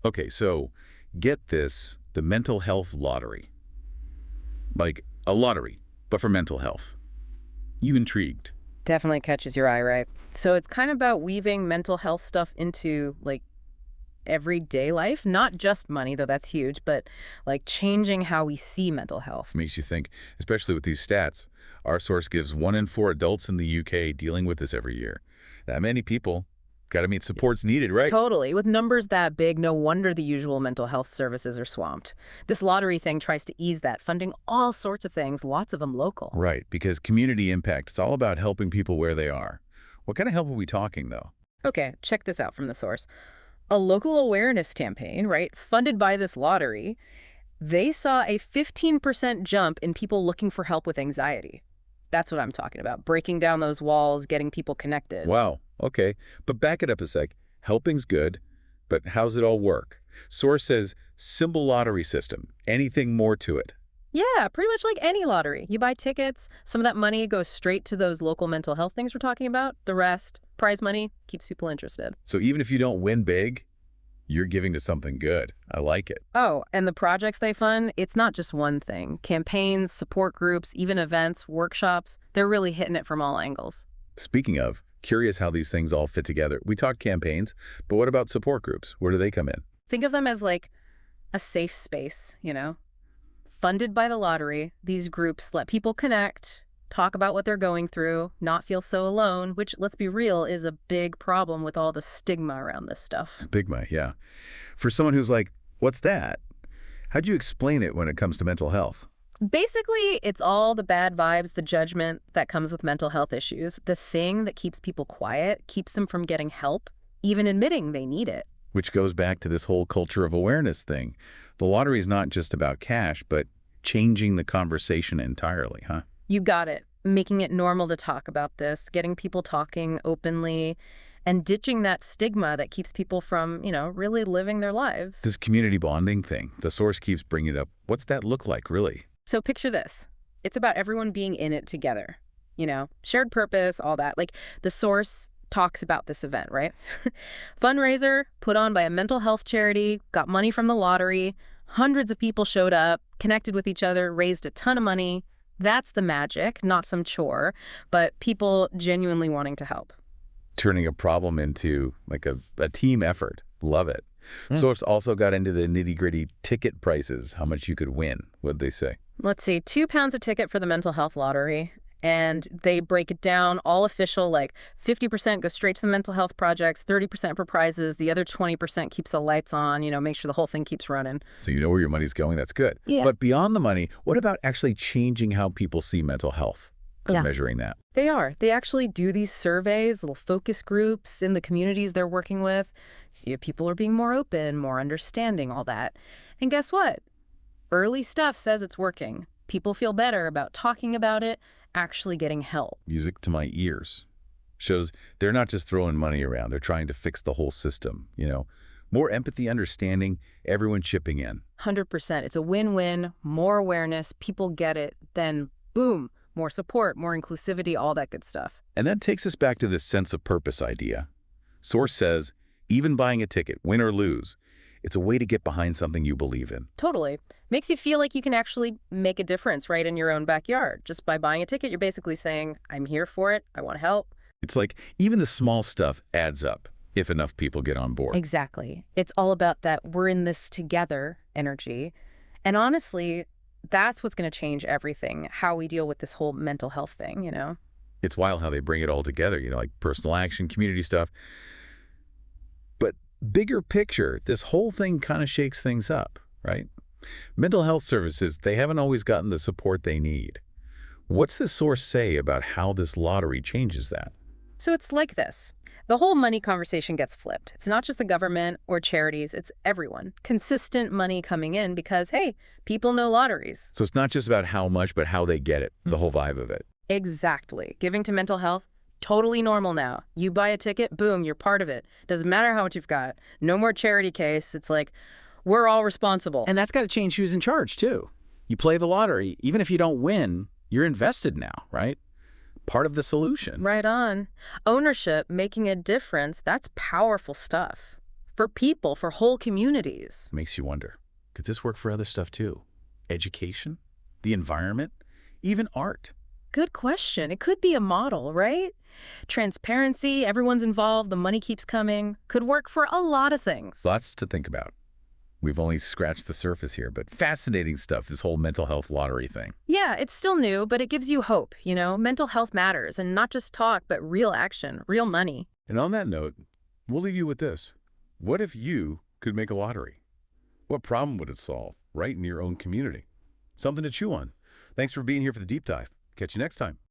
Okay, so get this, the mental health lottery. Like a lottery, but for mental health. You intrigued? Definitely catches your eye, right? So it's kind of about weaving mental health stuff into like everyday life, not just money, though that's huge, but like changing how we see mental health. Makes you think, especially with these stats. Our source gives 1 in 4 adults in the UK dealing with this every year. That many people. Got to meet support's needed, right? Totally. With numbers that big, no wonder the usual mental health services are swamped. This lottery thing tries to ease that, funding all sorts of things, lots of them local. Right, because community impact, it's all about helping people where they are. What kind of help are we talking, though? Okay, check this out from the source. A local awareness campaign, right, funded by this lottery, they saw a 15% jump in people looking for help with anxiety. That's what I'm talking about. Breaking down those walls, getting people connected. Wow, okay. But back it up a sec. Helping's good, but how's it all work? Source says symbol lottery system. Anything more to it? Yeah, pretty much like any lottery. You buy tickets, some of that money goes straight to those local mental health things we're talking about. The rest, prize money, keeps people interested. So even if you don't win big, you're giving to something good. I like it. Oh, and the projects they fund, it's not just one thing. Campaigns, support groups, even events, workshops, they're really hitting it from all angles. Speaking of, curious how these things all fit together. We talked campaigns, but what about support groups? Where do they come in? Think of them as like a safe space, you know? Funded by the lottery, these groups let people connect, talk about what they're going through, not feel so alone, which, let's be real, is a big problem with all the stigma around this stuff. Stigma, yeah. For someone who's like, what's that? How'd you explain it when it comes to mental health? Basically, it's all the bad vibes, the judgment that comes with mental health issues, the thing that keeps people quiet, keeps them from getting help, even admitting they need it. Which goes back to this whole culture of awareness thing. The lottery is not just about cash, but changing the conversation entirely, huh? You got it. Making it normal to talk about this, getting people talking openly, and ditching that stigma that keeps people from, really living their lives. This community bonding thing, the source keeps bringing it up. What's that look like, really? So picture this. It's about everyone being in it together. Shared purpose, all that. Like the source talks about this event, right? Fundraiser put on by a mental health charity, got money from the lottery, hundreds of people showed up, connected with each other, raised a ton of money. That's the magic, not some chore, but people genuinely wanting to help. Turning a problem into like a team effort. Love it. So it's also got into the nitty-gritty ticket prices, how much you could win, what'd they say? Let's see, £2 a ticket for the mental health lottery. And they break it down, all official, like 50% goes straight to the mental health projects, 30% for prizes, the other 20% keeps the lights on, make sure the whole thing keeps running. So you know where your money's going, that's good. Yeah. But beyond the money, what about actually changing how people see mental health? Yeah. Measuring that. They are. They actually do these surveys, little focus groups in the communities they're working with. See if people are being more open, more understanding, all that. And guess what? Early stuff says it's working. People feel better about talking about it, actually getting help. Music to my ears. Shows they're not just throwing money around. They're trying to fix the whole system, More empathy, understanding, everyone chipping in. 100%. It's a win-win, more awareness, people get it, then boom, more support, more inclusivity, all that good stuff. And that takes us back to this sense of purpose idea. Source says, even buying a ticket, win or lose, it's a way to get behind something you believe in. Totally. Makes you feel like you can actually make a difference right in your own backyard. Just by buying a ticket, you're basically saying, I'm here for it, I want to help. It's like even the small stuff adds up if enough people get on board. Exactly. It's all about that we're in this together energy. And honestly, that's what's going to change everything, how we deal with this whole mental health thing, It's wild how they bring it all together, like personal action, community stuff. But bigger picture, this whole thing kind of shakes things up, right? Mental health services, they haven't always gotten the support they need. What's the source say about how this lottery changes that? So it's like this. The whole money conversation gets flipped. It's not just the government or charities, it's everyone. Consistent money coming in because, hey, people know lotteries. So it's not just about how much, but how they get it, the whole vibe of it. Exactly. Giving to mental health, totally normal now. You buy a ticket, boom, you're part of it. Doesn't matter how much you've got. No more charity case. It's like, we're all responsible. And that's got to change who's in charge, too. You play the lottery. Even if you don't win, you're invested now, right? Part of the solution. Right on. Ownership, making a difference, that's powerful stuff. for people, for whole communities. Makes you wonder, could this work for other stuff too? Education? The environment? Even art? Good question. It could be a model, right? Transparency, everyone's involved, the money keeps coming. Could work for a lot of things. Lots to think about. We've only scratched the surface here, but fascinating stuff, this whole mental health lottery thing. Yeah, it's still new, but it gives you hope, you know? Mental health matters, and not just talk, but real action, real money. And on that note, we'll leave you with this. What if you could make a lottery? What problem would it solve right in your own community? Something to chew on. Thanks for being here for the deep dive. Catch you next time.